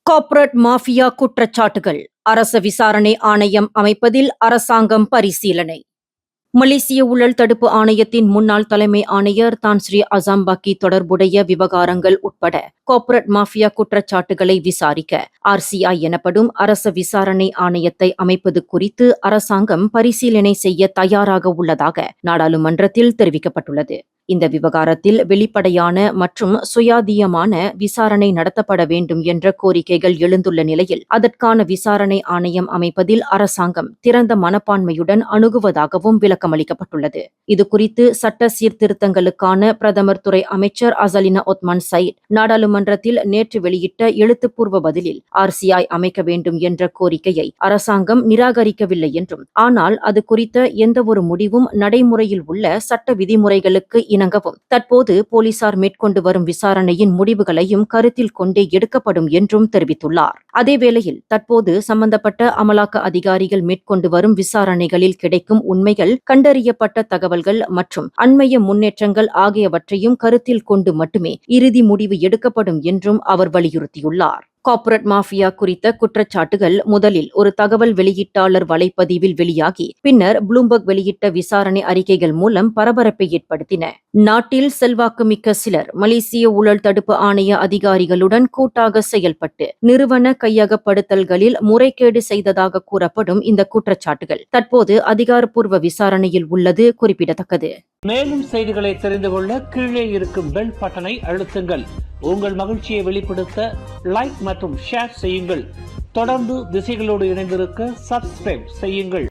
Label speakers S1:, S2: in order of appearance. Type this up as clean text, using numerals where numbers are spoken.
S1: Corporate mafia குற்றச்சாட்டுகள் அரச விசாரணை ஆணையம் அமைப்பதில் அரசாங்கம் பரிசீலனை. மலேசிய ஊழல் தடுப்பு ஆணையத்தின் முன்னாள் தலைமை ஆணையர் தான் ஸ்ரீ அசாம்பாக்கி தொடர்புடைய விவகாரங்கள் உட்பட கார்ப்பரேட் மாஃபியா குற்றச்சாட்டுகளை விசாரிக்க RCI எனப்படும் அரச விசாரணை ஆணையத்தை அமைப்பது குறித்து அரசாங்கம் பரிசீலனை செய்ய தயாராக உள்ளதாக நாடாளுமன்றத்தில் தெரிவிக்கப்பட்டுள்ளது. இந்த விவகாரத்தில் வெளிப்படையான மற்றும் சுயாதீனமான விசாரணை நடத்தப்பட வேண்டும் என்ற கோரிக்கைகள் எழுந்துள்ள நிலையில் அதற்கான விசாரணை ஆணையம் அமைப்பதில் அரசாங்கம் திறந்த மனப்பான்மையுடன் அணுகுவதாகவும் விளக்கமளிக்கப்பட்டுள்ளது. இதுகுறித்து சட்ட சீர்திருத்தங்களுக்கான பிரதமர் துறை அமைச்சர் அசலினா ஒத்மான் சயிட் நாடாளுமன்றத்தில் நேற்று வெளியிட்ட எழுத்துப்பூர்வ பதிலில் RCI அமைக்க வேண்டும் என்ற கோரிக்கையை அரசாங்கம் நிராகரிக்கவில்லை என்றும், ஆனால் அது குறித்த எந்தவொரு முடிவும் நடைமுறையில் உள்ள சட்ட விதிமுறைகளுக்கு இணங்கவும் தற்போது போலீசார் மேற்கொண்டு வரும் விசாரணையின் முடிவுகளையும் கருத்தில் கொண்டே எடுக்கப்படும் என்றும் தெரிவித்துள்ளார். அதேவேளையில் தற்போது சம்பந்தப்பட்ட அமலாக்க அதிகாரிகள் மேற்கொண்டு வரும் விசாரணைகளில் கிடைக்கும் உண்மைகள், கண்டறியப்பட்ட தகவல்கள் மற்றும் அண்மைய முன்னேற்றங்கள் ஆகியவற்றையும் கருத்தில் கொண்டு மட்டுமே இறுதி முடிவு எடுக்கப்படும் என்றும் அவர் வலியுறுத்தியுள்ளார். கார்ப்பரேட் மாஃபியா குறித்த குற்றச்சாட்டுகள் முதலில் ஒரு தகவல் வெளியீட்டாளர் வலைப்பதிவில் வெளியாகி பின்னர் ப்ளூம்பர்க் வெளியிட்ட விசாரணை அறிக்கைகள் மூலம் பரபரப்பை ஏற்படுத்தின. நாட்டில் செல்வாக்குமிக்க சிலர் மலேசிய ஊழல் தடுப்பு ஆணைய அதிகாரிகளுடன் கூட்டாக செயல்பட்டு நிறுவன கையகப்படுத்தல்களில் முறைகேடு செய்ததாக கூறப்படும் இந்த குற்றச்சாட்டுகள் தற்போது அதிகாரப்பூர்வ விசாரணையில் உள்ளது குறிப்பிடத்தக்கது.
S2: மேலும் செய்திகளை தெரிந்து கொள்ள கீழே இருக்கும் பெல் பட்டனை அழுத்துங்கள். உங்கள் மகிழ்ச்சியை வெளிப்படுத்த லைக் மற்றும் ஷேர் செய்யுங்கள். தொடர்ந்து திசைகளோடு இணைந்திருக்க சப்ஸ்கிரைப் செய்யுங்கள்.